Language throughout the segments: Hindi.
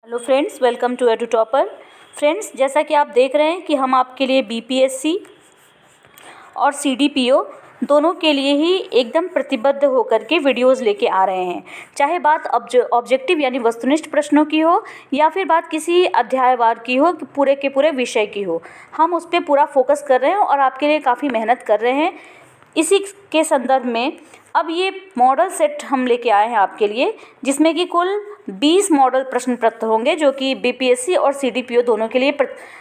Hello friends, welcome to Edu Topper. Friends, जैसा कि आप देख रहे हैं कि हम आपके लिए बीपीएससी और सीडीपीओ दोनों के लिए ही एकदम प्रतिबद्ध होकर के वीडियोस लेके आ रहे हैं। चाहे बात ऑब्जेक्टिव यानी वस्तुनिष्ठ प्रश्नों की हो या फिर बात किसी अध्यायवार की हो, पूरे के पूरे विषय की हो, हम उस पर पूरा फोकस कर रहे हैं और आपके लिए काफ़ी मेहनत कर रहे हैं। इसी के संदर्भ में अब ये मॉडल सेट हम लेके आए हैं आपके लिए, जिसमें कि कुल 20 मॉडल प्रश्न पत्र होंगे जो कि बीपीएससी और सीडीपीओ दोनों के लिए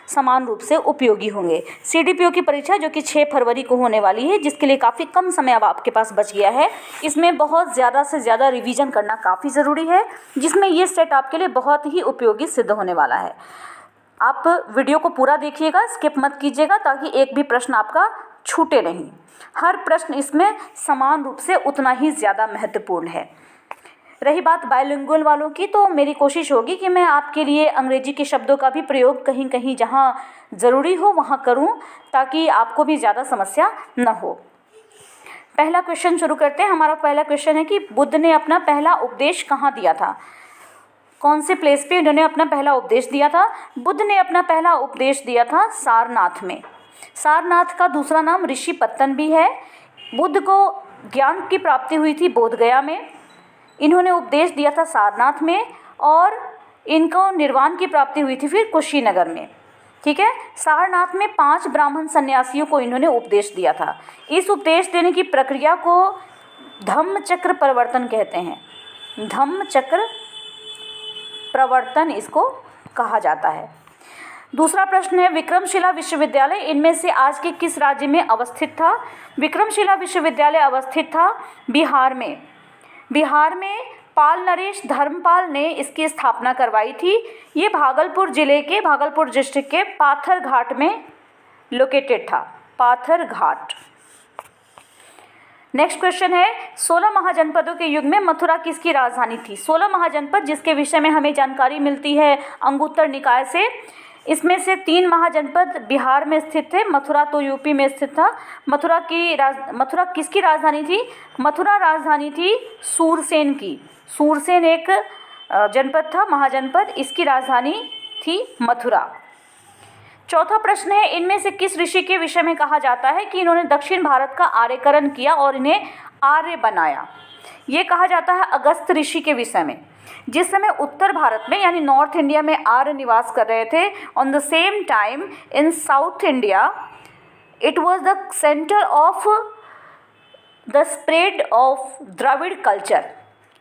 समान रूप से उपयोगी होंगे। सीडीपीओ की परीक्षा जो कि 6 फरवरी को होने वाली है, जिसके लिए काफ़ी कम समय अब आपके पास बच गया है। इसमें बहुत ज़्यादा से ज़्यादा रिवीजन करना काफ़ी ज़रूरी है, जिसमें ये सेट आपके लिए बहुत ही उपयोगी सिद्ध होने वाला है। आप वीडियो को पूरा देखिएगा, स्किप मत कीजिएगा, ताकि एक भी प्रश्न आपका छूटे नहीं। हर प्रश्न इसमें समान रूप से उतना ही ज़्यादा महत्वपूर्ण है। रही बात बायलिंगुअल वालों की, तो मेरी कोशिश होगी कि मैं आपके लिए अंग्रेजी के शब्दों का भी प्रयोग कहीं कहीं जहाँ ज़रूरी हो वहाँ करूँ, ताकि आपको भी ज़्यादा समस्या न हो। पहला क्वेश्चन शुरू करते हैं। हमारा पहला क्वेश्चन है कि बुद्ध ने अपना पहला उपदेश कहाँ दिया था? कौन से प्लेस पे उन्होंने अपना पहला उपदेश दिया था? बुद्ध ने अपना पहला उपदेश दिया था सारनाथ में। सारनाथ का दूसरा नाम ऋषिपत्तन भी है। बुद्ध को ज्ञान की प्राप्ति हुई थी बोधगया में, इन्होंने उपदेश दिया था सारनाथ में, और इनको निर्वाण की प्राप्ति हुई थी फिर कुशीनगर में। ठीक है, सारनाथ में 5 ब्राह्मण सन्यासियों को इन्होंने उपदेश दिया था। इस उपदेश देने की प्रक्रिया को धम्मचक्र प्रवर्तन कहते हैं। धम्मचक्र प्रवर्तन इसको कहा जाता है। दूसरा प्रश्न है, विक्रमशिला विश्वविद्यालय इनमें से आज के किस राज्य में अवस्थित था? विक्रमशिला विश्वविद्यालय अवस्थित था बिहार में। बिहार में पाल नरेश धर्मपाल ने इसकी स्थापना करवाई थी। ये भागलपुर जिले के, भागलपुर डिस्ट्रिक्ट के पाथर घाट में लोकेटेड था। पाथर घाट। नेक्स्ट क्वेश्चन है, 16 महाजनपदों के युग में मथुरा किसकी राजधानी थी? 16 महाजनपद, जिसके विषय में हमें जानकारी मिलती है अंगुत्तर निकाय से, इसमें से 3 महाजनपद बिहार में स्थित थे। मथुरा तो यूपी में स्थित था। मथुरा किसकी राजधानी थी? मथुरा राजधानी थी सूरसेन की। सूरसेन एक जनपद था, महाजनपद, इसकी राजधानी थी मथुरा। चौथा प्रश्न है, इनमें से किस ऋषि के विषय में कहा जाता है कि इन्होंने दक्षिण भारत का आर्यकरण किया और इन्हें आर्य बनाया? ये कहा जाता है अगस्त्य ऋषि के विषय में। जिस समय उत्तर भारत में यानी नॉर्थ इंडिया में आर्य निवास कर रहे थे, on the same time in south India it was the centre of the spread of Dravid culture.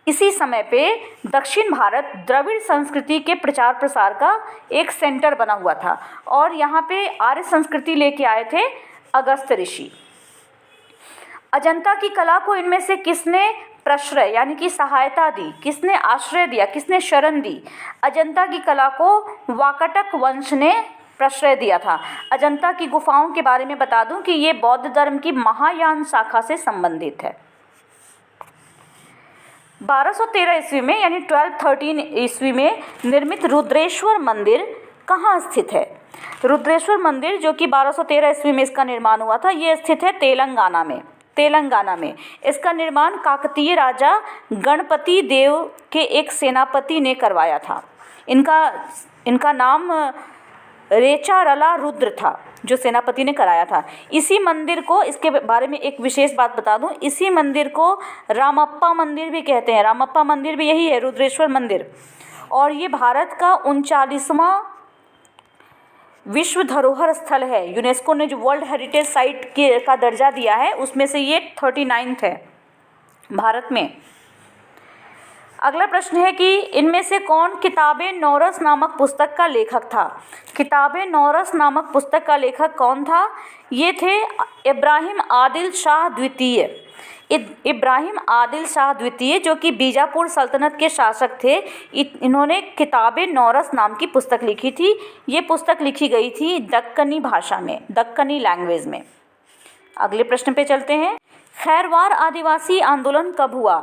इसी समय पे दक्षिण भारत द्रविड़ संस्कृति के प्रचार प्रसार का एक सेंटर बना हुआ था, और यहाँ पे आर्य संस्कृति लेके आए थे अगस्त्य ऋषि। अजंता की कला को इनमें से किसने प्रश्रय यानी कि सहायता दी? किसने आश्रय दिया? किसने शरण दी? अजंता की कला को वाकाटक वंश ने प्रश्रय दिया था। अजंता की गुफाओं के बारे में बता दूं कि ये बौद्ध धर्म की महायान शाखा से संबंधित है। 1213 ईस्वी में यानी 1213 ईस्वी में निर्मित रुद्रेश्वर मंदिर कहाँ स्थित है? रुद्रेश्वर मंदिर जो कि 1213 ईस्वी में इसका निर्माण हुआ था, ये स्थित है तेलंगाना में। तेलंगाना में इसका निर्माण काकतीय राजा गणपति देव के एक सेनापति ने करवाया था। इनका नाम रेचारला रुद्र था, जो सेनापति ने कराया था। इसी मंदिर को, इसके बारे में एक विशेष बात बता दूं, इसी मंदिर को रामप्पा मंदिर भी कहते हैं। रामप्पा मंदिर भी यही है, रुद्रेश्वर मंदिर। और ये भारत का 39वां विश्व धरोहर स्थल है। यूनेस्को ने जो वर्ल्ड हेरिटेज साइट का दर्जा दिया है, उसमें से ये 39th है भारत में। अगला प्रश्न है कि इनमें से कौन किताबे नौरस नामक पुस्तक का लेखक था? किताबे नौरस नामक पुस्तक का लेखक कौन था? ये थे इब्राहिम आदिल शाह द्वितीय। इब्राहिम आदिल शाह द्वितीय, जो कि बीजापुर सल्तनत के शासक थे, इन्होंने किताबे नौरस नाम की पुस्तक लिखी थी। ये पुस्तक लिखी गई थी दक्कनी भाषा में, दक्कनी लैंग्वेज में। अगले प्रश्न पे चलते हैं। खैरवार आदिवासी आंदोलन कब हुआ?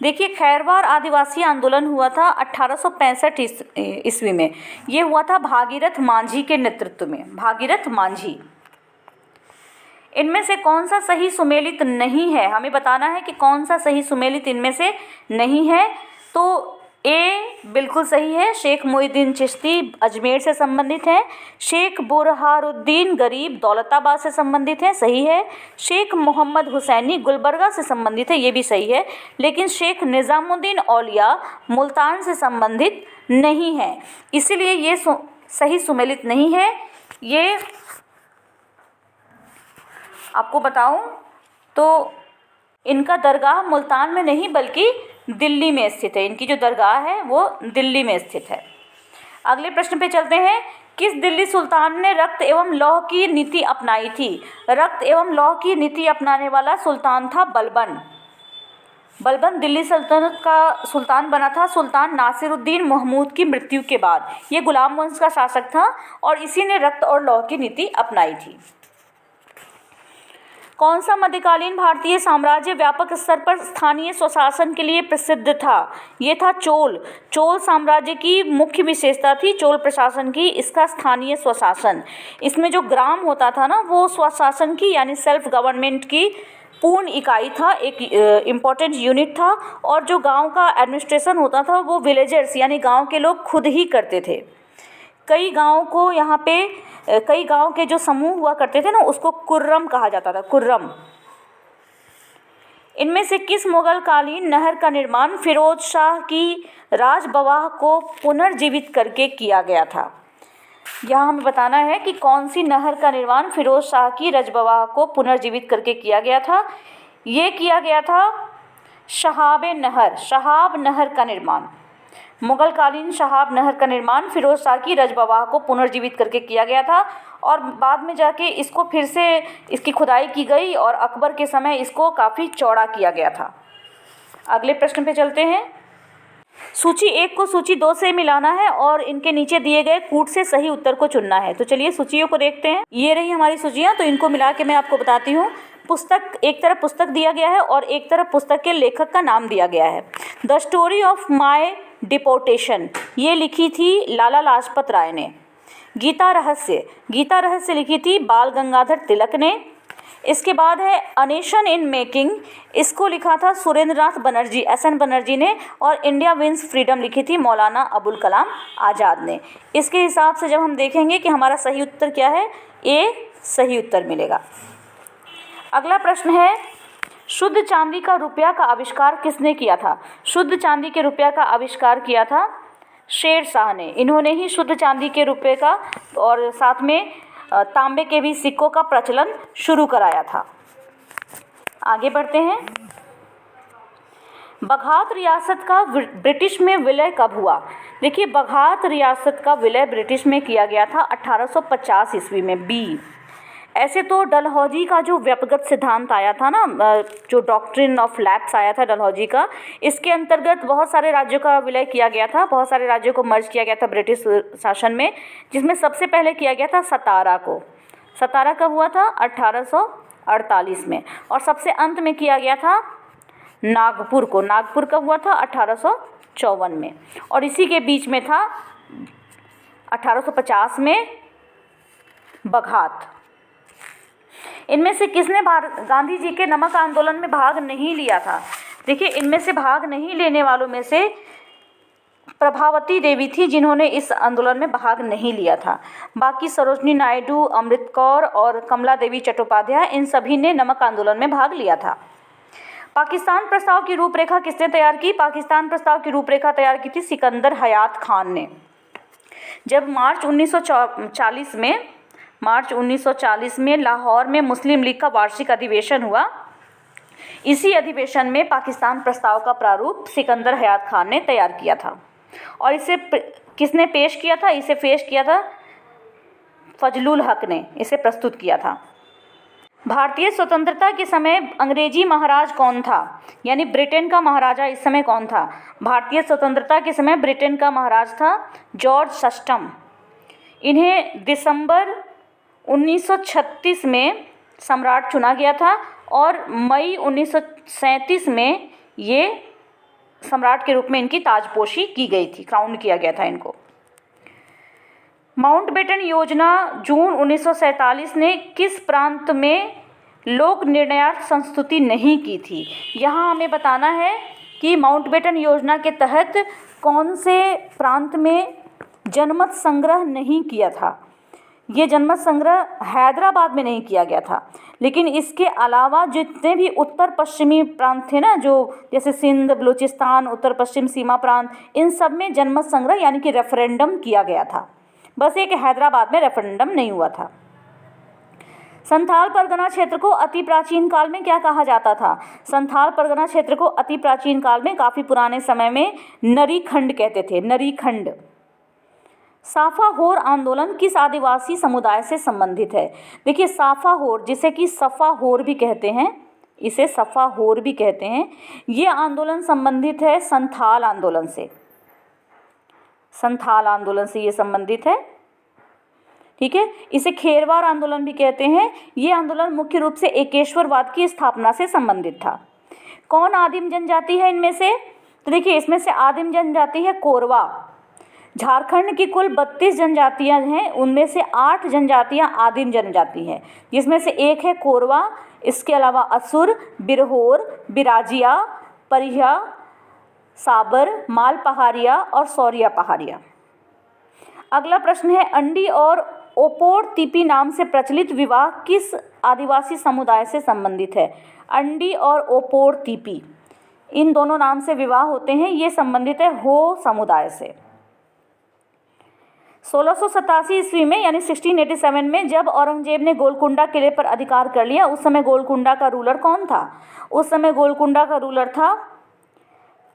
देखिए, खैरवार आदिवासी आंदोलन हुआ था 1865 ईस्वी में। ये हुआ था भागीरथ मांझी के नेतृत्व में। भागीरथ मांझी। इनमें से कौन सा सही सुमेलित नहीं है? हमें बताना है कि कौन सा सही सुमेलित इनमें से नहीं है। तो ए बिल्कुल सही है, शेख मोइनुद्दीन चिश्ती अजमेर से संबंधित हैं। शेख बुरहानुद्दीन गरीब दौलताबाद से संबंधित हैं, सही है। शेख मोहम्मद हुसैनी गुलबर्गा से संबंधित है, ये भी सही है। लेकिन शेख निज़ामुद्दीन औलिया मुल्तान से संबंधित नहीं है, इसीलिए ये सही सुमेलित नहीं है। ये आपको बताऊं तो इनका दरगाह मुल्तान में नहीं बल्कि दिल्ली में स्थित है। इनकी जो दरगाह है वो दिल्ली में स्थित है। अगले प्रश्न पे चलते हैं। किस दिल्ली सुल्तान ने रक्त एवं लौह की नीति अपनाई थी? रक्त एवं लौह की नीति अपनाने वाला सुल्तान था बलबन। बलबन दिल्ली सल्तनत का सुल्तान बना था सुल्तान नासिरुद्दीन महमूद की मृत्यु के बाद। ये गुलाम वंश का शासक था और इसी ने रक्त और लौह की नीति अपनाई थी। कौन सा मध्यकालीन भारतीय साम्राज्य व्यापक स्तर पर स्थानीय स्वशासन के लिए प्रसिद्ध था? ये था चोल। चोल साम्राज्य की मुख्य विशेषता थी चोल प्रशासन की इसका स्थानीय स्वशासन। इसमें जो ग्राम होता था ना वो स्वशासन की यानी सेल्फ गवर्नमेंट की पूर्ण इकाई था, एक इम्पॉर्टेंट यूनिट था। और जो गांव का एडमिनिस्ट्रेशन होता था वो विलेजर्स यानी गांव के लोग खुद ही करते थे। कई गाँव को यहाँ पे कई गांव के जो समूह हुआ करते थे ना उसको कुर्रम कहा जाता था, कुर्रम। इनमें से किस मुगल कालीन नहर का निर्माण फिरोज शाह की राजबवाह को पुनर्जीवित करके किया गया था? यहाँ हमें बताना है कि कौन सी नहर का निर्माण फिरोज शाह की राजबवाह को पुनर्जीवित करके किया गया था। ये किया गया था शहाब नहर का निर्माण। मुगल कालीन शहाब नहर का निर्माण फिरोज शाह की राजबवाह को पुनर्जीवित करके किया गया था और बाद में जाके इसको फिर से इसकी खुदाई की गई और अकबर के समय इसको काफ़ी चौड़ा किया गया था। अगले प्रश्न पे चलते हैं। सूची 1 को सूची 2 से मिलाना है और इनके नीचे दिए गए कूट से सही उत्तर को चुनना है। तो चलिए सूचियों को देखते हैं। ये रही हमारी सूचियाँ, तो इनको मिला के मैं आपको बताती हूँ। पुस्तक, एक तरफ पुस्तक दिया गया है और एक तरफ पुस्तक के लेखक का नाम दिया गया है। The story of my deportation ये लिखी थी लाला लाजपत राय ने। गीता रहस्य लिखी थी बाल गंगाधर तिलक ने। इसके बाद है अ नेशन इन मेकिंग, इसको लिखा था सुरेंद्रनाथ बनर्जी, SN बनर्जी ने। और इंडिया विंस फ्रीडम लिखी थी मौलाना अबुल कलाम आज़ाद ने। इसके हिसाब से जब हम देखेंगे कि हमारा सही उत्तर क्या है, ए सही उत्तर मिलेगा। अगला प्रश्न है, शुद्ध चांदी का रुपया का आविष्कार किसने किया था? शुद्ध चांदी के रुपया का आविष्कार किया था शेर शाह ने। इन्होंने ही शुद्ध चांदी के रुपये का और साथ में तांबे के भी सिक्कों का प्रचलन शुरू कराया था। आगे बढ़ते हैं। बघात रियासत का ब्रिटिश में विलय कब हुआ? देखिए, बघात रियासत का विलय ब्रिटिश में किया गया था 1850 ईस्वी में। बी। ऐसे तो डलहौजी का जो व्यक्तिगत सिद्धांत आया था ना, जो डॉक्ट्रिन ऑफ लैप्स आया था डलहौजी का, इसके अंतर्गत बहुत सारे राज्यों का विलय किया गया था, बहुत सारे राज्यों को मर्ज किया गया था ब्रिटिश शासन में, जिसमें सबसे पहले किया गया था सतारा को। सतारा कब हुआ था? 1848 में। और सबसे अंत में किया गया था नागपुर को। नागपुर कब हुआ था? 1854 में। और इसी के बीच में था 1850 में बघात। इनमें से किसने गांधी जी के नमक आंदोलन में भाग नहीं लिया था? देखिए, इनमें से भाग नहीं लेने वालों में से प्रभावती देवी थी जिन्होंने इस आंदोलन में भाग नहीं लिया था। बाकी सरोजनी नायडू, अमृत कौर और कमला देवी चट्टोपाध्याय, इन सभी ने नमक आंदोलन में भाग लिया था। पाकिस्तान प्रस्ताव की रूपरेखा किसने तैयार की? पाकिस्तान प्रस्ताव की रूपरेखा तैयार की थी सिकंदर हयात खान ने। जब मार्च 1940 में लाहौर में मुस्लिम लीग का वार्षिक अधिवेशन हुआ, इसी अधिवेशन में पाकिस्तान प्रस्ताव का प्रारूप सिकंदर हयात खान ने तैयार किया था। और इसे किसने पेश किया था? इसे पेश किया था फजलुल हक ने, इसे प्रस्तुत किया था। भारतीय स्वतंत्रता के समय अंग्रेजी महाराज कौन था? यानी ब्रिटेन का महाराजा इस समय कौन था? भारतीय स्वतंत्रता के समय ब्रिटेन का महाराज था जॉर्ज सस्टम। इन्हें दिसंबर 1936 में सम्राट चुना गया था और मई 1937 में ये सम्राट के रूप में इनकी ताजपोशी की गई थी, क्राउन किया गया था इनको। माउंटबेटन योजना जून 1947 ने किस प्रांत में लोक निर्णयार्थ संस्तुति नहीं की थी? यहाँ हमें बताना है कि माउंटबेटन योजना के तहत कौन से प्रांत में जनमत संग्रह नहीं किया था? ये जनमत संग्रह हैदराबाद में नहीं किया गया था, लेकिन इसके अलावा जितने भी उत्तर पश्चिमी प्रांत थे ना, जो जैसे सिंध, बलूचिस्तान, उत्तर पश्चिम सीमा प्रांत, इन सब में जनमत संग्रह यानी कि रेफरेंडम किया गया था। बस एक हैदराबाद में रेफरेंडम नहीं हुआ था। संथाल परगना क्षेत्र को अति प्राचीन काल में क्या कहा जाता था? संथाल परगना क्षेत्र को अति प्राचीन काल में, काफ़ी पुराने समय में, नरीखंड कहते थे, नरीखंड। साफाहोर आंदोलन किस आदिवासी समुदाय से संबंधित है? देखिए, साफाहोर, जिसे कि सफाहोर भी कहते हैं, इसे सफाहोर भी कहते हैं, ये आंदोलन संबंधित है संथाल आंदोलन से। संथाल आंदोलन से ये संबंधित है, ठीक है। इसे खेरवार आंदोलन भी कहते हैं। ये आंदोलन मुख्य रूप से एकेश्वरवाद की स्थापना से संबंधित था। कौन आदिम जनजाति है इनमें से? तो देखिए, इसमें से आदिम जनजाति है कोरवा। झारखंड की कुल 32 जनजातियां हैं, उनमें से 8 जनजातियां आदिम जनजाति हैं, जिसमें से एक है कोरवा। इसके अलावा असुर, बिरहोर, बिराजिया, परिया, साबर, माल पहाड़िया और सौरिया पहाड़िया। अगला प्रश्न है, अंडी और ओपोर तिपी नाम से प्रचलित विवाह किस आदिवासी समुदाय से संबंधित है? अंडी और ओपोर तिपी, इन दोनों नाम से विवाह होते हैं, ये संबंधित है हो समुदाय से। 1687 ईस्वी में यानी 1687 में जब औरंगजेब ने गोलकुंडा किले पर अधिकार कर लिया, उस समय गोलकुंडा का रूलर कौन था? उस समय गोलकुंडा का रूलर था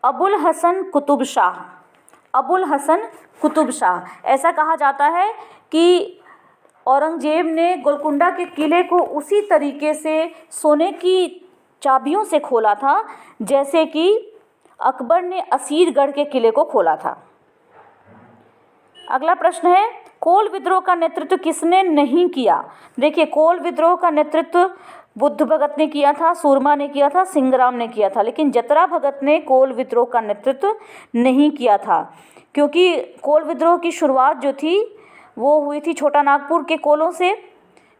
अबुल हसन कुतुब शाह। अबुल हसन कुतुब शाह। ऐसा कहा जाता है कि औरंगजेब ने गोलकुंडा के किले को उसी तरीके से सोने की चाबियों से खोला था जैसे कि अकबर ने असीरगढ़ के किले को खोला था। अगला प्रश्न है, कोल विद्रोह का नेतृत्व किसने नहीं किया? देखिए, कोल विद्रोह का नेतृत्व बुद्ध भगत ने किया था, सूरमा ने किया था, सिंगराम ने किया था, लेकिन जतरा भगत ने कोल विद्रोह का नेतृत्व नहीं किया था, क्योंकि कोल विद्रोह की शुरुआत जो थी वो हुई थी छोटा नागपुर के कोलों से,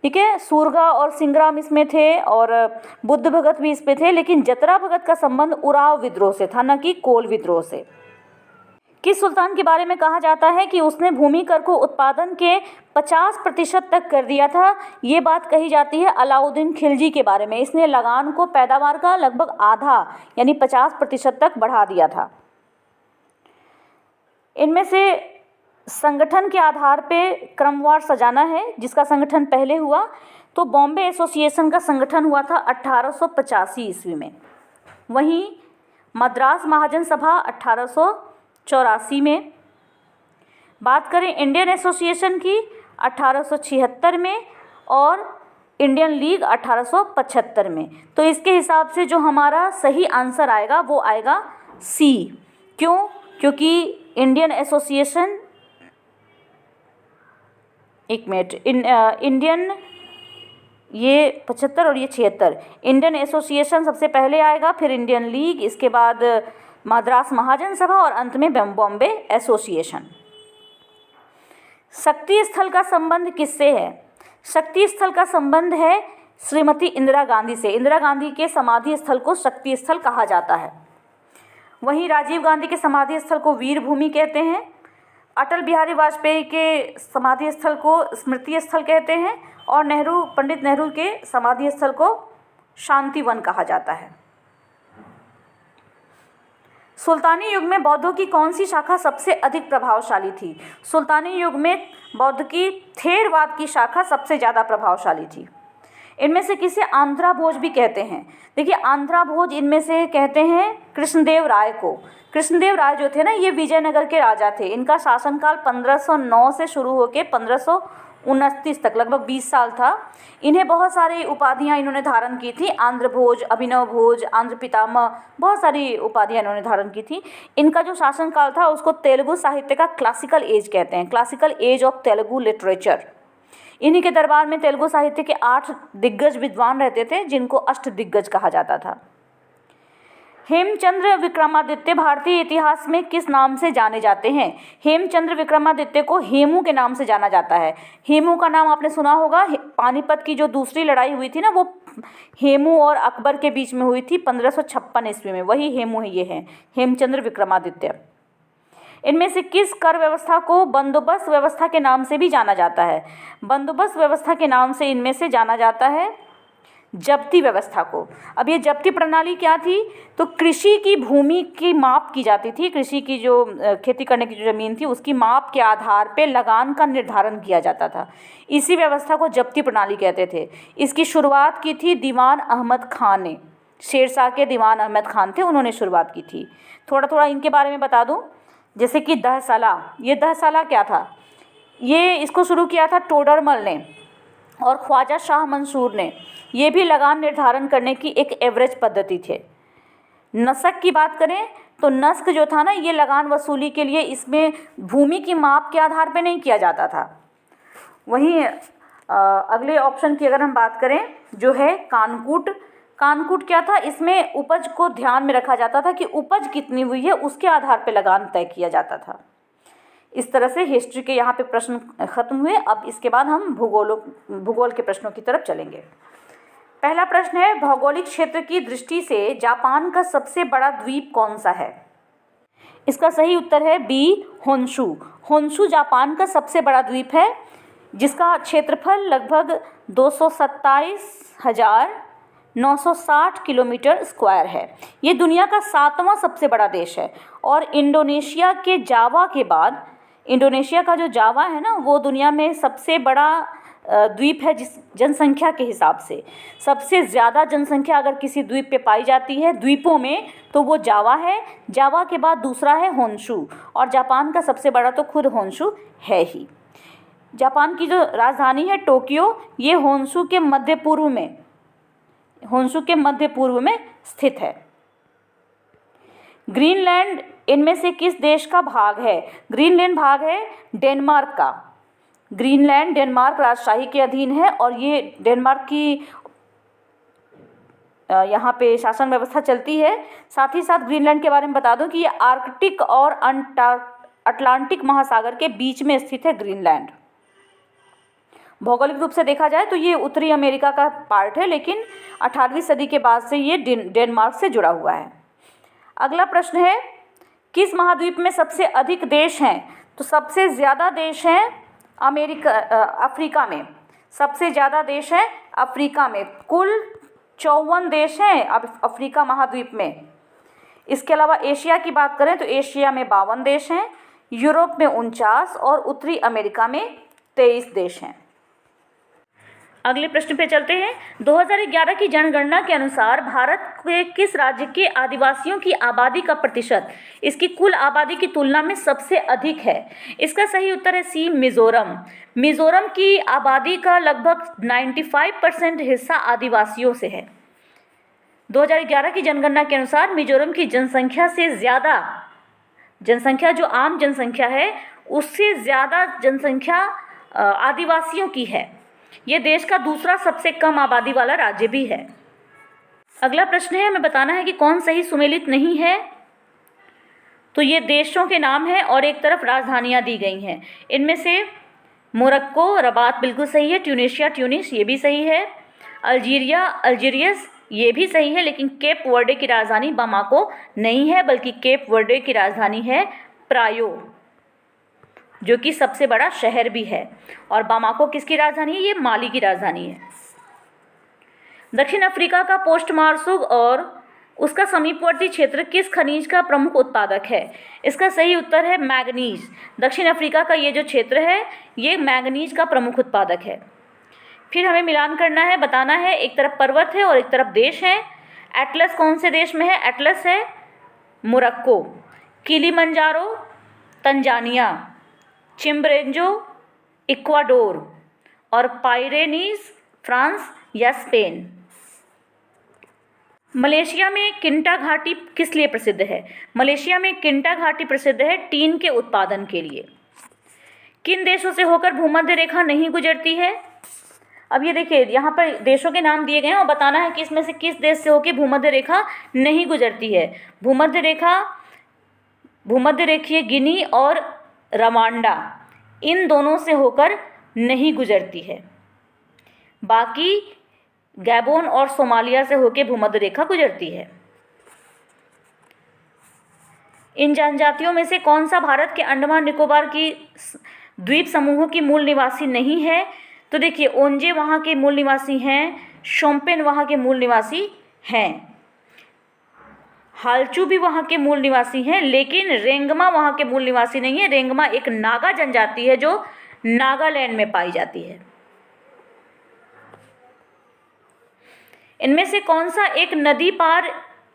ठीक है। सूरगा और सिंगराम इसमें थे और बुद्ध भगत भी इसमें थे, लेकिन जतरा भगत का संबंध उराव विद्रोह से था, न कि कोल विद्रोह से। किस सुल्तान के बारे में कहा जाता है कि उसने भूमि कर को उत्पादन के 50% तक कर दिया था? ये बात कही जाती है अलाउद्दीन खिलजी के बारे में। इसने लगान को पैदावार का लगभग आधा यानी 50% तक बढ़ा दिया था। इनमें से संगठन के आधार पे क्रमवार सजाना है। जिसका संगठन पहले हुआ तो बॉम्बे एसोसिएशन का संगठन हुआ था 1885 ईस्वी में। वहीं मद्रास महाजन सभा 1884 में। बात करें इंडियन एसोसिएशन की 1876 में और इंडियन लीग 1875 में। तो इसके हिसाब से जो हमारा सही आंसर आएगा वो आएगा सी। क्यों? क्योंकि इंडियन एसोसिएशन, एक मिनट, इंडियन ये 75 और ये 76, इंडियन एसोसिएशन सबसे पहले आएगा, फिर इंडियन लीग, इसके बाद मद्रास महाजन सभा और अंत में बॉम्बे एसोसिएशन। शक्ति स्थल का संबंध किससे है? शक्ति स्थल का संबंध है श्रीमती इंदिरा गांधी से। इंदिरा गांधी के समाधि स्थल को शक्ति स्थल कहा जाता है। वहीं राजीव गांधी के समाधि स्थल को वीर भूमि कहते हैं। अटल बिहारी वाजपेयी के समाधि स्थल को स्मृति स्थल कहते हैं और पंडित नेहरू के समाधि स्थल को शांति वन कहा जाता है। सुल्तानी युग में बौद्धों की कौन सी शाखा सबसे अधिक प्रभावशाली थी? सुल्तानी युग में बौद्ध की थेरवाद की शाखा सबसे ज़्यादा प्रभावशाली थी। इनमें से किसे आंध्रा भोज भी कहते हैं? देखिए, आंध्रा भोज इनमें से कहते हैं कृष्णदेव राय को। कृष्णदेव राय जो थे ना, ये विजयनगर के राजा थे। इनका शासनकाल 1509 से शुरू होकर 1529 तक लगभग 20 साल था। इन्हें बहुत सारी उपाधियां इन्होंने धारण की थी। आंध्र भोज, अभिनव भोज, आंध्र पितामह, बहुत सारी उपाधियां इन्होंने धारण की थी। इनका जो शासनकाल था उसको तेलुगु साहित्य का क्लासिकल एज कहते हैं, classical as of Telugu literature. इन्हीं के दरबार में तेलुगु साहित्य के 8 दिग्गज विद्वान रहते थे, जिनको अष्टदिग्गज कहा जाता था। हेमचंद्र विक्रमादित्य भारतीय इतिहास में किस नाम से जाने जाते हैं? हेमचंद्र विक्रमादित्य को हेमू के नाम से जाना जाता है। हेमू का नाम आपने सुना होगा। पानीपत की जो दूसरी लड़ाई हुई थी ना, वो हेमू और अकबर के बीच में हुई थी 1556 ईस्वी में। वही हेमू है, ये है हेमचंद्र विक्रमादित्य। इनमें से किस कर व्यवस्था को बंदोबस्त व्यवस्था के नाम से भी जाना जाता है? बंदोबस्त व्यवस्था के नाम से इनमें से जाना जाता है जब्ती व्यवस्था को। अब ये जब्ती प्रणाली क्या थी? तो कृषि की भूमि की माप की जाती थी, कृषि की जो खेती करने की जो ज़मीन थी उसकी माप के आधार पे लगान का निर्धारण किया जाता था। इसी व्यवस्था को जब्ती प्रणाली कहते थे। इसकी शुरुआत की थी दीवान अहमद खान ने, शेरशाह के दीवान अहमद खान थे, उन्होंने शुरुआत की थी। थोड़ा थोड़ा इनके बारे में बता दूं, जैसे कि दहसाला। ये दहसाला क्या था? ये इसको शुरू किया था टोडरमल ने और ख्वाजा शाह मंसूर ने। ये भी लगान निर्धारण करने की एक एवरेज पद्धति थे। नस्क की बात करें तो नस्क जो था ना, ये लगान वसूली के लिए इसमें भूमि की माप के आधार पे नहीं किया जाता था। वहीं अगले ऑप्शन की अगर हम बात करें जो है कानकूट। कानकूट क्या था? इसमें उपज को ध्यान में रखा जाता था कि उपज कितनी हुई है उसके आधार पे लगान तय किया जाता था। इस तरह से हिस्ट्री के यहाँ पे प्रश्न खत्म हुए। अब इसके बाद हम भूगोल के प्रश्नों की तरफ चलेंगे। पहला प्रश्न है, भौगोलिक क्षेत्र की दृष्टि से जापान का सबसे बड़ा द्वीप कौन सा है? इसका सही उत्तर है बी, होन्शु। होन्शु जापान का सबसे बड़ा द्वीप है जिसका क्षेत्रफल लगभग 227,960 किलोमीटर स्क्वायर है। ये दुनिया का 7वां सबसे बड़ा देश है और इंडोनेशिया के जावा के बाद, इंडोनेशिया का जो जावा है ना, वो दुनिया में सबसे बड़ा द्वीप है जिस जनसंख्या के हिसाब से। सबसे ज़्यादा जनसंख्या अगर किसी द्वीप पे पाई जाती है द्वीपों में तो वो जावा है। जावा के बाद दूसरा है होन्शु और जापान का सबसे बड़ा तो खुद होन्शु है ही। जापान की जो राजधानी है टोक्यो, ये होन्शु के मध्य पूर्व में स्थित है। ग्रीनलैंड इनमें से किस देश का भाग है? ग्रीनलैंड भाग है डेनमार्क का। ग्रीनलैंड डेनमार्क राजशाही के अधीन है और ये डेनमार्क की यहाँ पे शासन व्यवस्था चलती है। साथ ही साथ ग्रीनलैंड के बारे में बता दूं कि ये आर्कटिक और अटलांटिक महासागर के बीच में स्थित है ग्रीनलैंड। भौगोलिक रूप से देखा जाए तो ये उत्तरी अमेरिका का पार्ट है, लेकिन 18वीं सदी के बाद से ये डेनमार्क से जुड़ा हुआ है। अगला प्रश्न है, किस महाद्वीप में सबसे अधिक देश हैं? तो सबसे ज़्यादा देश हैं अफ्रीका में। सबसे ज़्यादा देश हैं अफ्रीका में, कुल 54 देश हैं अफ्रीका महाद्वीप में। इसके अलावा एशिया की बात करें तो एशिया में 52 देश हैं, यूरोप में 49 और उत्तरी अमेरिका में 23 देश हैं। अगले प्रश्न पे चलते हैं। 2011 की जनगणना के अनुसार भारत के किस राज्य के आदिवासियों की आबादी का प्रतिशत इसकी कुल आबादी की तुलना में सबसे अधिक है? इसका सही उत्तर है सी, मिजोरम। मिजोरम की आबादी का लगभग 95% हिस्सा आदिवासियों से है। 2011 की जनगणना के अनुसार मिजोरम की जनसंख्या से ज़्यादा जनसंख्या, जो आम जनसंख्या है उससे ज़्यादा जनसंख्या आदिवासियों की है। ये देश का दूसरा सबसे कम आबादी वाला राज्य भी है। अगला प्रश्न है, हमें बताना है कि कौन सही सुमेलित नहीं है। तो ये देशों के नाम हैं और एक तरफ राजधानियां दी गई हैं। इनमें से मोरक्को, रबात बिल्कुल सही है। ट्यूनीशिया, ट्यूनिस, ये भी सही है। अल्जीरिया, अल्जीरियस, ये भी सही है। लेकिन केप वर्डे की राजधानी बामाको नहीं है, बल्कि केप वर्डे की राजधानी है प्रायो, जो कि सबसे बड़ा शहर भी है। और बामाको किसकी राजधानी है? ये माली की राजधानी है। दक्षिण अफ्रीका का पोस्ट मारसुग और उसका समीपवर्ती क्षेत्र किस खनिज का प्रमुख उत्पादक है? इसका सही उत्तर है मैंगनीज। दक्षिण अफ्रीका का ये जो क्षेत्र है ये मैंगनीज का प्रमुख उत्पादक है। फिर हमें मिलान करना है, बताना है, एक तरफ पर्वत है और एक तरफ देश है। एटलस कौन से देश में है? एटलस है मोरक्को। किलिमंजारो तंजानिया, चिम्बरेंजो इक्वाडोर और पाइरेनीज फ्रांस या स्पेन। मलेशिया में किंटा घाटी किस लिए प्रसिद्ध है? मलेशिया में किंटा घाटी प्रसिद्ध है टीन के उत्पादन के लिए। किन देशों से होकर भूमध्य रेखा नहीं गुजरती है? अब ये देखिए, यहाँ पर देशों के नाम दिए गए हैं और बताना है कि इसमें से किस देश से होकर भूमध्य रेखा नहीं गुजरती है। भूमध्य रेखीय गिनी और रवांडा, इन दोनों से होकर नहीं गुजरती है। बाकी गैबोन और सोमालिया से होकर भूमध्य रेखा गुजरती है। इन जनजातियों में से कौन सा भारत के अंडमान निकोबार की द्वीप समूहों की मूल निवासी नहीं है? तो देखिए, ओंजे वहाँ के मूल निवासी हैं, शोम्पेन वहाँ के मूल निवासी हैं, हालचू भी वहाँ के मूल निवासी हैं, लेकिन रेंगमा वहाँ के मूल निवासी नहीं है। रेंगमा एक नागा जनजाति है जो नागालैंड में पाई जाती है। इनमें से कौन सा एक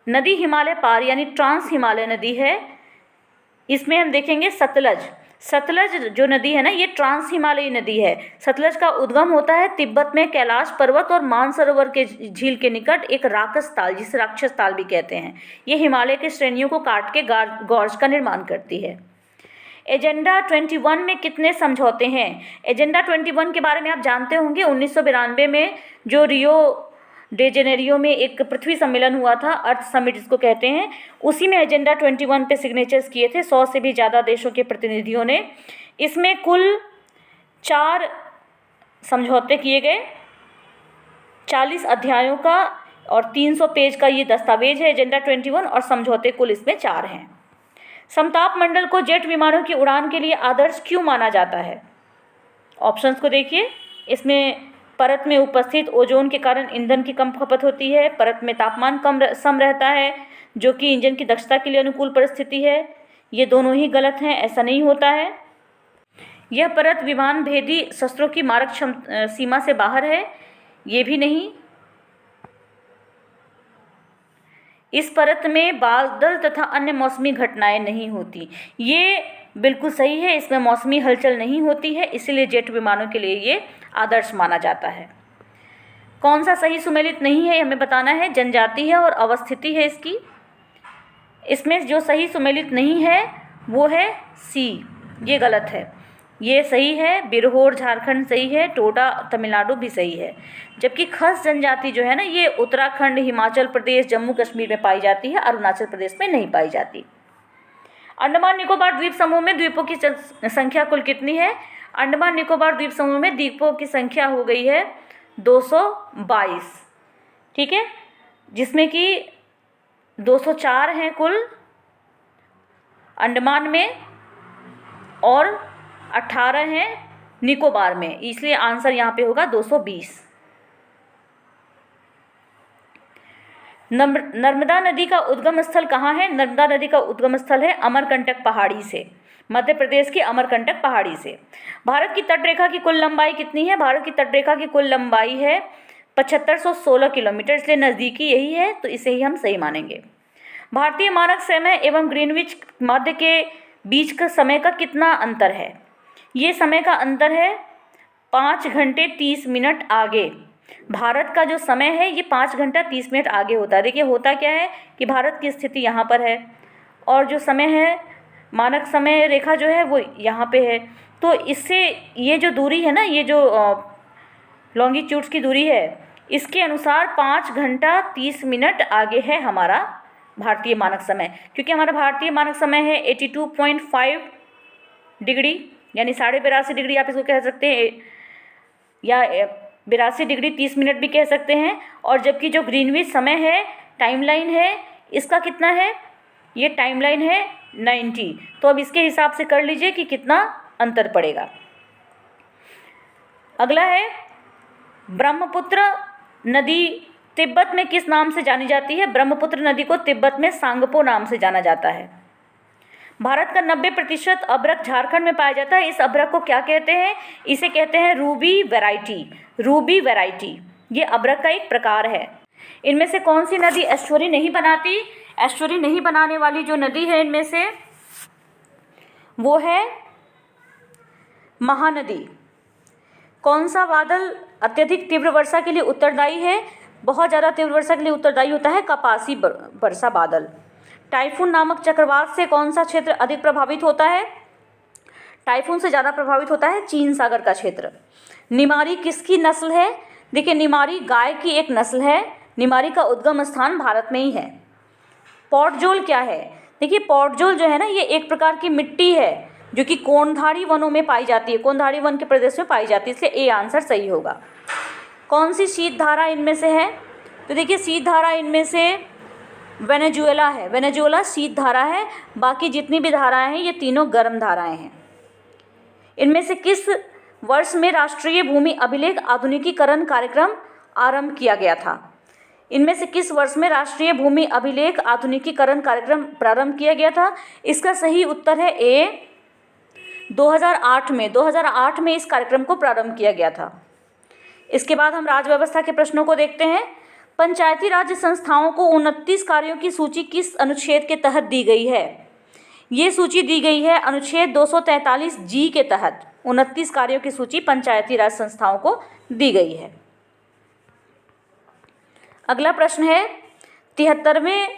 नदी हिमालय पार यानी ट्रांस हिमालय नदी है? इसमें हम देखेंगे सतलज जो नदी है ना, ये ट्रांस हिमालयी नदी है। सतलज का उद्गम होता है तिब्बत में कैलाश पर्वत और मानसरोवर के झील के निकट एक राक्षस ताल, जिसे राक्षस ताल भी कहते हैं। ये हिमालय की श्रेणियों को काट के गॉर्ज का निर्माण करती है। एजेंडा 21 में कितने समझौते हैं? एजेंडा 21 के बारे में आप जानते होंगे। 1992 में जो रियो डे जेनेरियो में एक पृथ्वी सम्मेलन हुआ था, अर्थ समिट जिसको कहते हैं, उसी में एजेंडा 21 पे सिग्नेचर्स किए थे 100 से भी ज़्यादा देशों के प्रतिनिधियों ने। इसमें कुल 4 समझौते किए गए, 40 अध्यायों का और 300 पेज का ये दस्तावेज है एजेंडा 21, और समझौते कुल इसमें 4 हैं। समताप मंडल को जेट विमानों की उड़ान के लिए आदर्श क्यों माना जाता है? ऑप्शंस को देखिए। इसमें परत में उपस्थित ओजोन के कारण ईंधन की कम खपत होती है, परत में तापमान सम रहता है जो कि इंजन की दक्षता के लिए अनुकूल परिस्थिति है। ये दोनों ही गलत हैं, ऐसा नहीं होता है। यह परत विमान भेदी शस्त्रों की मारक सीमा से बाहर है, ये भी नहीं। इस परत में बादल तथा अन्य मौसमी घटनाएं नहीं होती, ये बिल्कुल सही है। इसमें मौसमी हलचल नहीं होती है, इसीलिए जेट विमानों के लिए ये आदर्श माना जाता है। कौन सा सही सुमेलित नहीं है हमें बताना है। जनजाति है और अवस्थिति है इसकी। इसमें जो सही सुमेलित नहीं है वो है सी, ये गलत है। ये सही है, बिरहोर झारखंड सही है, टोडा तमिलनाडु भी सही है। जबकि खस जनजाति जो है ना, ये उत्तराखंड, हिमाचल प्रदेश, जम्मू कश्मीर में पाई जाती है, अरुणाचल प्रदेश में नहीं पाई जाती। अंडमान निकोबार द्वीप समूह में द्वीपों की संख्या कुल कितनी है? अंडमान निकोबार द्वीप समूह में द्वीपों की संख्या हो गई है 222, ठीक है, जिसमें कि 204 हैं कुल अंडमान में और 18 हैं निकोबार में, इसलिए आंसर यहाँ पे होगा 220। नर्मदा नदी का उद्गम स्थल कहाँ है? नर्मदा नदी का उद्गम स्थल है अमरकंटक पहाड़ी से, मध्य प्रदेश की अमरकंटक पहाड़ी से। भारत की तटरेखा की कुल लंबाई कितनी है? भारत की तटरेखा की कुल लंबाई है 7516 किलोमीटर, इसलिए नज़दीकी यही है, तो इसे ही हम सही मानेंगे। भारतीय मानक समय एवं ग्रीनविच मध्य के बीच का समय का कितना अंतर है? ये समय का अंतर है 5 घंटे 30 मिनट आगे। भारत का जो समय है ये 5 घंटा 30 मिनट आगे होता है। देखिए होता क्या है कि भारत की स्थिति यहाँ पर है और जो समय है, मानक समय रेखा जो है वो यहाँ पे है, तो इससे ये जो दूरी है ना, ये जो लॉन्गिट्यूड्स की दूरी है, इसके अनुसार 5 घंटा 30 मिनट आगे है हमारा भारतीय मानक समय। क्योंकि हमारा भारतीय मानक समय है 82.5 डिग्री, यानी 82.5 डिग्री आप इसको कह सकते हैं, या 82 डिग्री 30 मिनट भी कह सकते हैं। और जबकि जो ग्रीनविच समय है, टाइमलाइन है, इसका कितना है? ये टाइमलाइन है 90। तो अब इसके हिसाब से कर लीजिए कि कितना अंतर पड़ेगा। अगला है ब्रह्मपुत्र नदी तिब्बत में किस नाम से जानी जाती है? ब्रह्मपुत्र नदी को तिब्बत में सांगपो नाम से जाना जाता है। भारत का 90% अभ्रक झारखंड में पाया जाता है। इस अभ्रक को क्या कहते हैं? इसे कहते हैं रूबी वैरायटी। रूबी वैरायटी ये अभ्रक का एक प्रकार है। इनमें से कौन सी नदी एस्चुअरी नहीं बनाती? एस्चुअरी नहीं बनाने वाली जो नदी है इनमें से वो है महानदी। कौन सा बादल अत्यधिक तीव्र वर्षा के लिए उत्तरदायी है? बहुत ज़्यादा तीव्र वर्षा के लिए उत्तरदायी होता है कपासी वर्षा बादल। टाइफून नामक चक्रवात से कौन सा क्षेत्र अधिक प्रभावित होता है? टाइफून से ज़्यादा प्रभावित होता है चीन सागर का क्षेत्र। निमारी किसकी नस्ल है? देखिए निमारी गाय की एक नस्ल है। निमारी का उद्गम स्थान भारत में ही है। पॉटजोल क्या है? देखिए पॉटजोल जो है ना, ये एक प्रकार की मिट्टी है जो कि कोणधारी वनों में पाई जाती है, कोणधारी वन के प्रदेश में पाई जाती है, इसलिए ए आंसर सही होगा। कौन सी शीत धारा इनमें से है? तो देखिए शीत धारा इनमें से वेनेजुएला है। वेनेजुएला शीत धारा है, बाकी जितनी भी धाराएं हैं ये तीनों गर्म धाराएं हैं। इनमें से किस वर्ष में राष्ट्रीय भूमि अभिलेख आधुनिकीकरण कार्यक्रम आरंभ किया गया था? इनमें से किस वर्ष में राष्ट्रीय भूमि अभिलेख आधुनिकीकरण कार्यक्रम प्रारंभ किया गया था? इसका सही उत्तर है ए, 2008 में। 2008 में इस कार्यक्रम को प्रारंभ किया गया था। इसके बाद हम राज्य व्यवस्था के प्रश्नों को देखते हैं। पंचायती राज संस्थाओं को 29 कार्यों की सूची किस अनुच्छेद के तहत दी गई है? ये सूची दी गई है अनुच्छेद 243 जी के तहत। 29 कार्यों की सूची पंचायती राज संस्थाओं को दी गई है। अगला प्रश्न है 73वें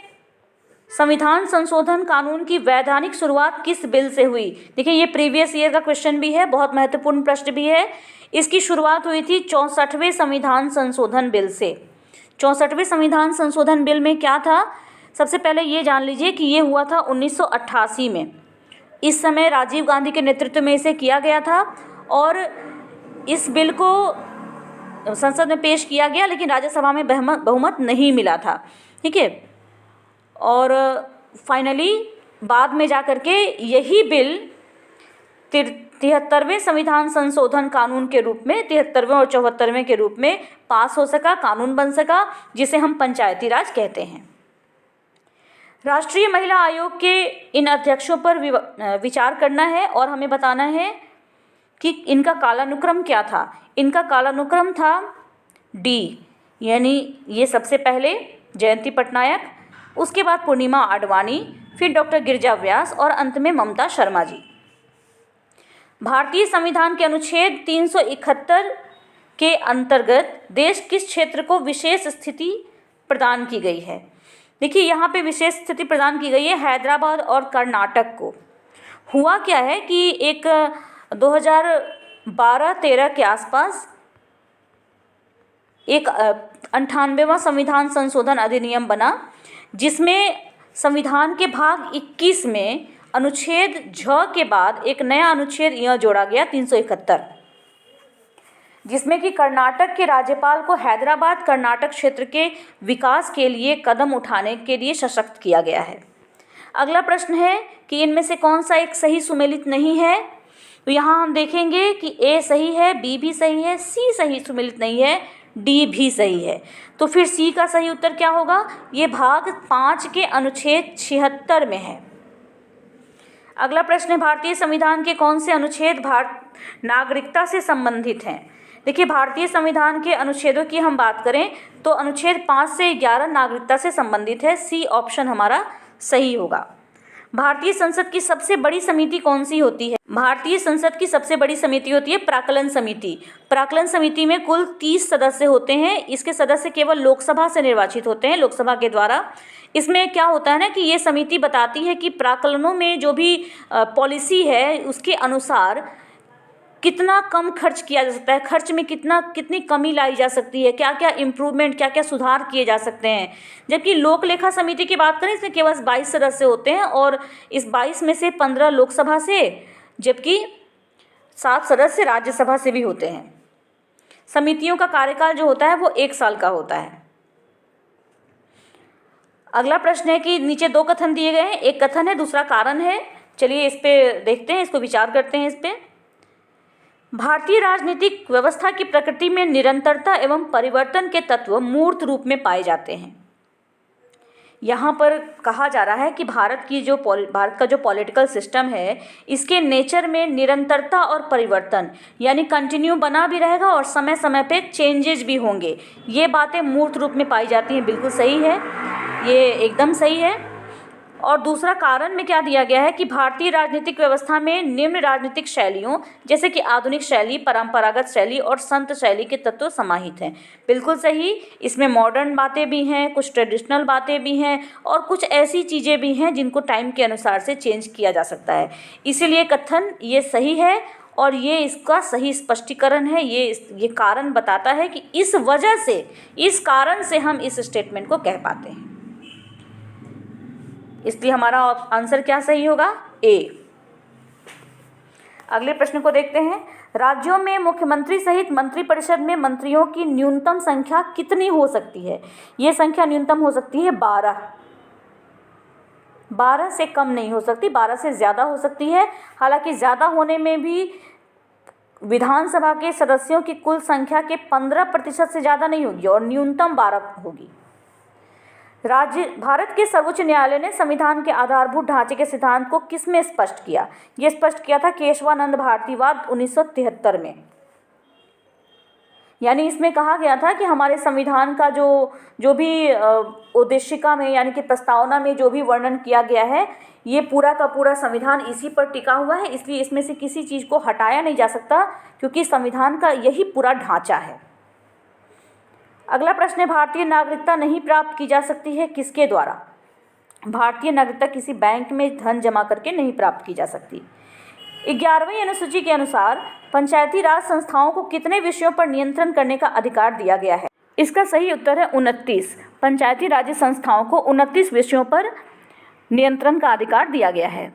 संविधान संशोधन कानून की वैधानिक शुरुआत किस बिल से हुई? देखिए ये प्रीवियस ईयर का क्वेश्चन भी है, बहुत महत्वपूर्ण प्रश्न भी है। इसकी शुरुआत हुई थी 64वें संविधान संशोधन बिल से। 64वें संविधान संशोधन बिल में क्या था? सबसे पहले ये जान लीजिए कि ये हुआ था 1988 में। इस समय राजीव गांधी के नेतृत्व में इसे किया गया था और इस बिल को संसद में पेश किया गया, लेकिन राज्यसभा में बहुमत नहीं मिला था। ठीक है, और फाइनली बाद में जाकर के यही बिल 73वें संविधान संशोधन कानून के रूप में 73वें और 74वें के रूप में पास हो सका, कानून बन सका, जिसे हम पंचायती राज कहते हैं। राष्ट्रीय महिला आयोग के इन अध्यक्षों पर विचार करना है और हमें बताना है कि इनका कालानुक्रम क्या था। इनका कालानुक्रम था डी, यानी ये सबसे पहले जयंती पटनायक, उसके बाद पूर्णिमा आडवाणी, फिर डॉक्टर गिरिजा व्यास और अंत में ममता शर्मा जी। भारतीय संविधान के अनुच्छेद 371 के अंतर्गत देश किस क्षेत्र को विशेष स्थिति प्रदान की गई है? देखिए यहाँ पे विशेष स्थिति प्रदान की गई है हैदराबाद और कर्नाटक को। हुआ क्या है कि एक 2012-13 के आसपास एक 98वां संविधान संशोधन अधिनियम बना, जिसमें संविधान के भाग 21 में अनुच्छेद झ के बाद एक नया अनुच्छेद य जोड़ा गया 371, जिसमें कि कर्नाटक के राज्यपाल को हैदराबाद कर्नाटक क्षेत्र के विकास के लिए कदम उठाने के लिए सशक्त किया गया है। अगला प्रश्न है कि इनमें से कौन सा एक सही सुमेलित नहीं है? तो यहाँ हम देखेंगे कि ए सही है, बी भी सही है, सी सही सुमेलित नहीं है, डी भी सही है। तो फिर सी का सही उत्तर क्या होगा? ये भाग 5 के अनुच्छेद 76 में है। अगला प्रश्न है भारतीय संविधान के कौन से अनुच्छेद नागरिकता से संबंधित हैं? देखिए भारतीय संविधान के अनुच्छेदों की हम बात करें तो अनुच्छेद 5 से 11 नागरिकता से संबंधित है। सी ऑप्शन हमारा सही होगा। भारतीय संसद की सबसे बड़ी समिति कौन सी होती है? भारतीय संसद की सबसे बड़ी समिति होती है प्राक्कलन समिति। प्राक्कलन समिति में कुल 30 सदस्य होते हैं। इसके सदस्य केवल लोकसभा से निर्वाचित होते हैं, लोकसभा के द्वारा। इसमें क्या होता है ना कि ये समिति बताती है कि प्राक्कलनों में जो भी पॉलिसी है उसके अनुसार कितना कम खर्च किया जा सकता है, खर्च में कितनी कमी लाई जा सकती है, क्या क्या इम्प्रूवमेंट, क्या क्या सुधार किए जा सकते हैं। जबकि लोक लेखा समिति की बात करें, इसमें केवल 22 सदस्य होते हैं और इस 22 में से 15 लोकसभा से, जबकि 7 सदस्य राज्यसभा से भी होते हैं। समितियों का कार्यकाल जो होता है वो 1 साल का होता है। अगला प्रश्न है कि नीचे 2 कथन दिए गए हैं, एक कथन है, दूसरा कारण है। चलिए इस पे देखते हैं, इसको विचार करते हैं। इस पे भारतीय राजनीतिक व्यवस्था की प्रकृति में निरंतरता एवं परिवर्तन के तत्व मूर्त रूप में पाए जाते हैं। यहाँ पर कहा जा रहा है कि भारत का जो पॉलिटिकल सिस्टम है, इसके नेचर में निरंतरता और परिवर्तन, यानी कंटिन्यू बना भी रहेगा और समय समय पे चेंजेस भी होंगे। ये बातें मूर्त रूप में पाई जाती हैं। बिल्कुल सही है, ये एकदम सही है। और दूसरा कारण में क्या दिया गया है कि भारतीय राजनीतिक व्यवस्था में निम्न राजनीतिक शैलियों जैसे कि आधुनिक शैली, परंपरागत शैली और संत शैली के तत्व समाहित हैं। बिल्कुल सही। इसमें मॉडर्न बातें भी हैं, कुछ ट्रेडिशनल बातें भी हैं और कुछ ऐसी चीज़ें भी हैं जिनको टाइम के अनुसार से चेंज किया जा सकता है। इसीलिए कथन ये सही है और ये इसका सही स्पष्टीकरण है। ये कारण बताता है कि इस वजह से, इस कारण से हम इस स्टेटमेंट को कह पाते हैं। इसलिए हमारा आंसर क्या सही होगा? ए। अगले प्रश्न को देखते हैं। राज्यों में मुख्यमंत्री सहित मंत्रिपरिषद में मंत्रियों की न्यूनतम संख्या कितनी हो सकती है? ये संख्या न्यूनतम हो सकती है 12। 12 से कम नहीं हो सकती, 12 से ज़्यादा हो सकती है। हालांकि ज़्यादा होने में भी विधानसभा के सदस्यों की कुल संख्या के 15% से ज़्यादा नहीं होगी और न्यूनतम 12 होगी। भारत के सर्वोच्च न्यायालय ने संविधान के आधारभूत ढांचे के सिद्धांत को किस में स्पष्ट किया? ये स्पष्ट किया था केशवानंद भारतीवाद 1973 में। यानी इसमें कहा गया था कि हमारे संविधान का जो भी उद्देशिका में यानी कि प्रस्तावना में जो भी वर्णन किया गया है, ये पूरा का पूरा संविधान इसी पर टिका हुआ है, इसलिए इसमें से किसी चीज़ को हटाया नहीं जा सकता, क्योंकि संविधान का यही पूरा ढांचा है। अगला प्रश्न है, भारतीय नागरिकता नहीं प्राप्त की जा सकती है किसके द्वारा? भारतीय नागरिकता किसी बैंक में धन जमा करके नहीं प्राप्त की जा सकती। 11वीं अनुसूची के अनुसार पंचायती राज संस्थाओं को कितने विषयों पर नियंत्रण करने का अधिकार दिया गया है? इसका सही उत्तर है 29। पंचायती राज संस्थाओं को 29 विषयों पर नियंत्रण का अधिकार दिया गया है।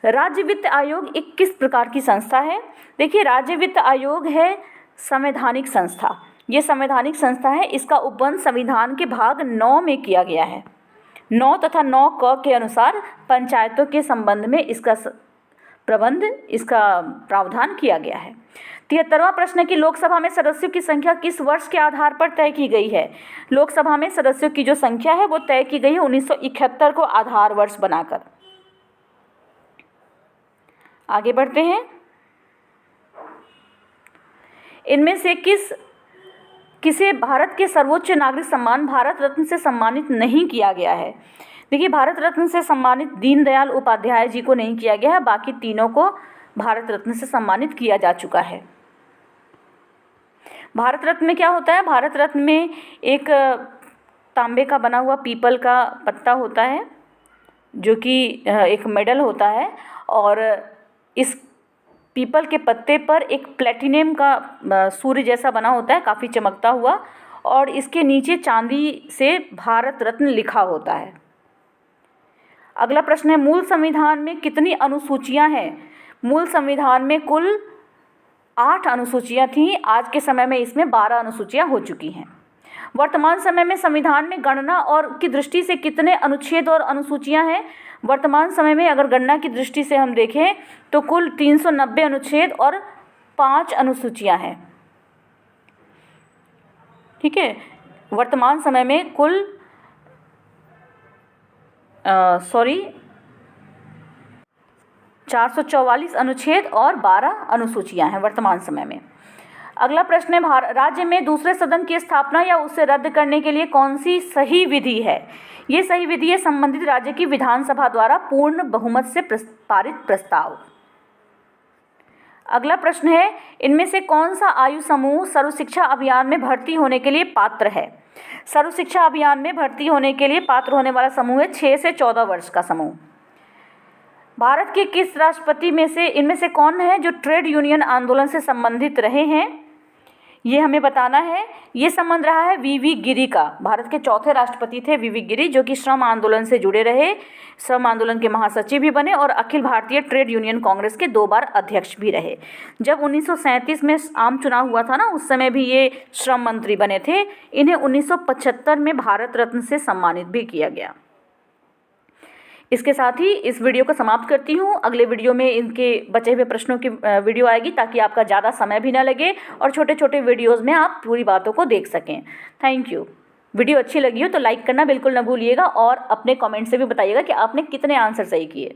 राज्य वित्त आयोग एक किस प्रकार की संस्था है? देखिए, राज्य वित्त आयोग है संवैधानिक संस्था। ये संवैधानिक संस्था है। इसका उपबंध संविधान के भाग 9 में किया गया है। 9 तथा 9 क के अनुसार पंचायतों के संबंध में इसका प्रबंध, इसका प्रावधान किया गया है। 73वां प्रश्न है कि लोकसभा में सदस्यों की संख्या किस वर्ष के आधार पर तय की गई है? लोकसभा में सदस्यों की जो संख्या है वो तय की गई है 1971 को आधार वर्ष बनाकर। आगे बढ़ते हैं। इनमें से किसे भारत के सर्वोच्च नागरिक सम्मान भारत रत्न से सम्मानित नहीं किया गया है? देखिए, भारत रत्न से सम्मानित दीनदयाल उपाध्याय जी को नहीं किया गया है, बाकी तीनों को भारत रत्न से सम्मानित किया जा चुका है। भारत रत्न में क्या होता है? भारत रत्न में एक तांबे का बना हुआ पीपल का पत्ता होता है, जो कि एक मेडल होता है, और इस पीपल के पत्ते पर एक प्लेटिनियम का सूर्य जैसा बना होता है, काफ़ी चमकता हुआ, और इसके नीचे चांदी से भारत रत्न लिखा होता है। अगला प्रश्न है, मूल संविधान में कितनी अनुसूचियां हैं? मूल संविधान में कुल 8 अनुसूचियां थीं। आज के समय में इसमें 12 अनुसूचियां हो चुकी हैं। वर्तमान समय में संविधान में गणना और की दृष्टि से कितने अनुच्छेद और अनुसूचियां हैं? वर्तमान समय में अगर गणना की दृष्टि से हम देखें तो कुल 390 अनुच्छेद और 5 अनुसूचियां हैं। ठीक है, वर्तमान समय में कुल 444 अनुच्छेद और 12 अनुसूचियां हैं वर्तमान समय में। अगला प्रश्न है, राज्य में दूसरे सदन की स्थापना या उसे रद्द करने के लिए कौन सी सही विधि है? ये सही विधि है संबंधित राज्य की विधानसभा द्वारा पूर्ण बहुमत से पारित प्रस्ताव। अगला प्रश्न है, इनमें से कौन सा आयु समूह सर्व शिक्षा अभियान में भर्ती होने के लिए पात्र है? सर्व शिक्षा अभियान में भर्ती होने के लिए पात्र होने वाला समूह है 6 से 14 वर्ष का समूह। भारत के किस राष्ट्रपति में से इनमें से कौन है जो ट्रेड यूनियन आंदोलन से संबंधित रहे हैं? ये हमें बताना है। ये संबंध रहा है वीवी गिरी का। भारत के चौथे राष्ट्रपति थे वीवी गिरी, जो कि श्रम आंदोलन से जुड़े रहे, श्रम आंदोलन के महासचिव भी बने और अखिल भारतीय ट्रेड यूनियन कांग्रेस के 2 बार अध्यक्ष भी रहे। जब 1937 में आम चुनाव हुआ था ना, उस समय भी ये श्रम मंत्री बने थे। इन्हें 1975 में भारत रत्न से सम्मानित भी किया गया। इसके साथ ही इस वीडियो को समाप्त करती हूँ। अगले वीडियो में इनके बचे हुए प्रश्नों की वीडियो आएगी, ताकि आपका ज़्यादा समय भी ना लगे और छोटे छोटे वीडियोज़ में आप पूरी बातों को देख सकें। Thank you. वीडियो अच्छी लगी हो तो लाइक करना बिल्कुल ना भूलिएगा और अपने कमेंट से भी बताइएगा कि आपने कितने आंसर सही किए।